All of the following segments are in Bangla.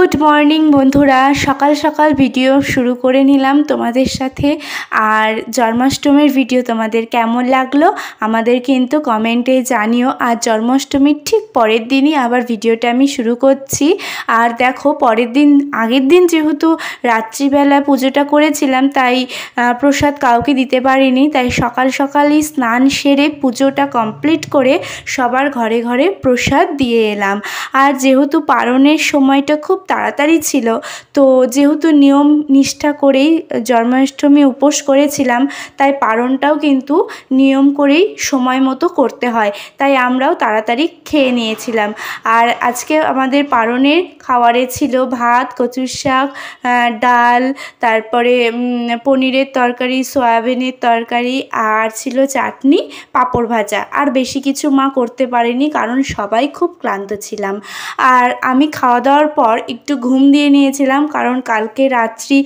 गुड मर्निंग बंधुरा सकाल सकाल भिडियो शुरू करे निलाम तोमादेर साथे। और जन्माष्टमीर भिडियो तोमादेर केमन लागलो आमादेर किन्तु कमेंटे जानियो। और जन्माष्टमीर ठीक परेर दिनई आबार भिडियोटा आमी शुरू करछि। और देखो परेर दिन आगेर दिन जेहेतु रात्रिबेला पुजोटा करेछिलाम ताई प्रसाद काउके दिते पारिनि, ताई सकाल सकालई स्नान सेरे पुजोटा कमप्लीट करे सबार घरे घरे प्रसाद दिए एलाम। और जेहेतु पारণের সময়টা खूब ताड़ाताड़ी छिलो तो जेहेतु नियम निष्ठा करेई जन्माष्टमी उपোস करेছিলাম তাই পারণটাও কিন্তু নিয়ম করেই সময় মতো করতে হয়, তাই আমরাও তাড়াতাড়ি খেয়ে নিয়েছিলাম। আর আজকে আমাদের পারণের খাবারে ছিল ভাত, কচুর শাক, ডাল, তারপরে পনিরের তরকারি, সয়াবিনের তরকারি আর ছিল চাটনি, পাঁপড় ভাজা। আর বেশি কিছু মা করতে পারেনি কারণ সবাই খুব ক্লান্ত ছিলাম। আর আমি খাওয়া দাওয়ার পর একটু ঘুম দিয়ে নিয়েছিলাম কারণ কালকে রাত্রি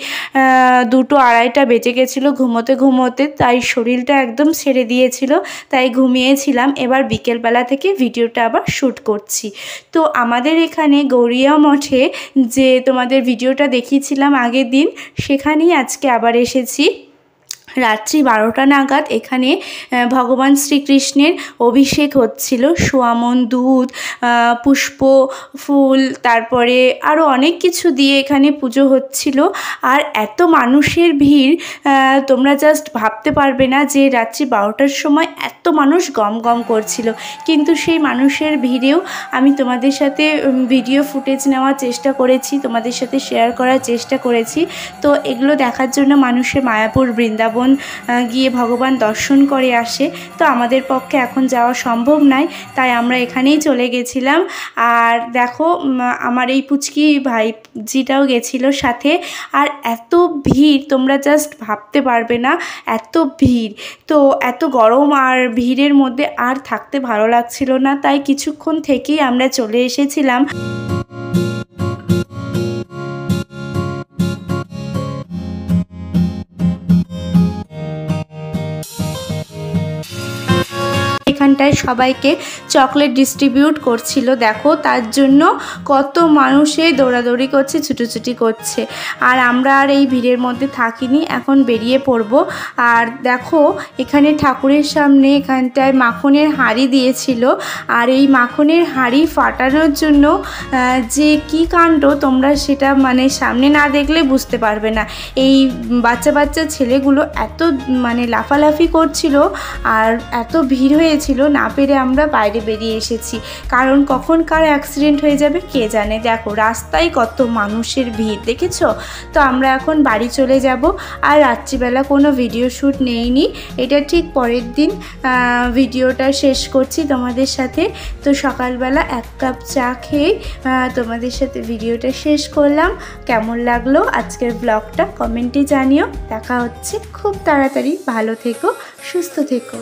2-2-2:30 বেজে গেছিলো ঘুমোতে ঘুমোতে, তাই শরীরটা একদম ছেড়ে দিয়েছিল, তাই ঘুমিয়েছিলাম। এবার বিকেলবেলা থেকে ভিডিওটা আবার শ্যুট করছি। তো আমাদের এখানে গৌরিয়া মঠে যে তোমাদের ভিডিওটা দেখিয়েছিলাম আগের দিন, সেখানেই আজকে আবার এসেছি। রাত্রি 12টা নাগাদ এখানে ভগবান শ্রীকৃষ্ণের অভিষেক হচ্ছিল। সোয়ামন, দুধ, পুষ্প, ফুল, তারপরে আরও অনেক কিছু দিয়ে এখানে পুজো হচ্ছিল। আর এত মানুষের ভিড় তোমরা জাস্ট ভাবতে পারবে না যে রাত্রি 12টার সময় এত মানুষ গম গম করছিল। কিন্তু সেই মানুষের ভিড়েও আমি তোমাদের সাথে ভিডিও ফুটেজ নেওয়ার চেষ্টা করেছি, তোমাদের সাথে শেয়ার করার চেষ্টা করেছি। তো এগুলো দেখার জন্য মানুষের মায়াপুর বৃন্দাবন গিয়ে ভগবান দর্শন করে আসে। তো আমাদের পক্ষে এখন যাওয়া সম্ভব নয়, তাই আমরা এখানেই চলে গেছিলাম। আর দেখো আমার এই পুচকি ভাইজিটাও গেছিলো সাথে। আর এত ভিড় তোমরা জাস্ট ভাবতে পারবে না, এত ভিড়। তো এত গরম আর ভিড়ের মধ্যে আর থাকতে ভালো লাগছিল না, তাই কিছুক্ষণ থেকেই আমরা চলে এসেছিলাম। এখানটায় সবাইকে চকলেট ডিস্ট্রিবিউট করছিল, দেখো তার জন্য কত মানুষে দৌড়াদৌড়ি করছে, ছুটোছুটি করছে। আর আমরা আর এই ভিড়ের মধ্যে থাকিনি, এখন বেরিয়ে পড়ব। আর দেখো এখানে ঠাকুরের সামনে এখানটায় মাখনের হাঁড়ি দিয়েছিল। আর এই মাখনের হাঁড়ি ফাটানোর জন্য যে কি কাণ্ড তোমরা সেটা মানে সামনে না দেখলে বুঝতে পারবে না। এই বাচ্চা বাচ্চা ছেলেগুলো এত মানে লাফালাফি করছিল আর এত ভিড় হয়েছিল, না পেরে আমরা বাইরে বেরিয়ে এসেছি, কারণ কখন কার অ্যাক্সিডেন্ট হয়ে যাবে কে জানে। দেখো রাস্তায় কত মানুষের ভিড় দেখেছো। তো আমরা এখন বাড়ি চলে যাব। আর রাত্রিবেলা কোনো ভিডিও শ্যুট নেইনি, এটা ঠিক পরের দিন ভিডিওটা শেষ করছি তোমাদের সাথে। তো সকালবেলা 1 কাপ চা খেয়ে তোমাদের সাথে ভিডিওটা শেষ করলাম। কেমন লাগলো আজকের ব্লগটা কমেন্টে জানিও। দেখা হচ্ছে খুব তাড়াতাড়ি, ভালো থেকো, সুস্থ থেকো।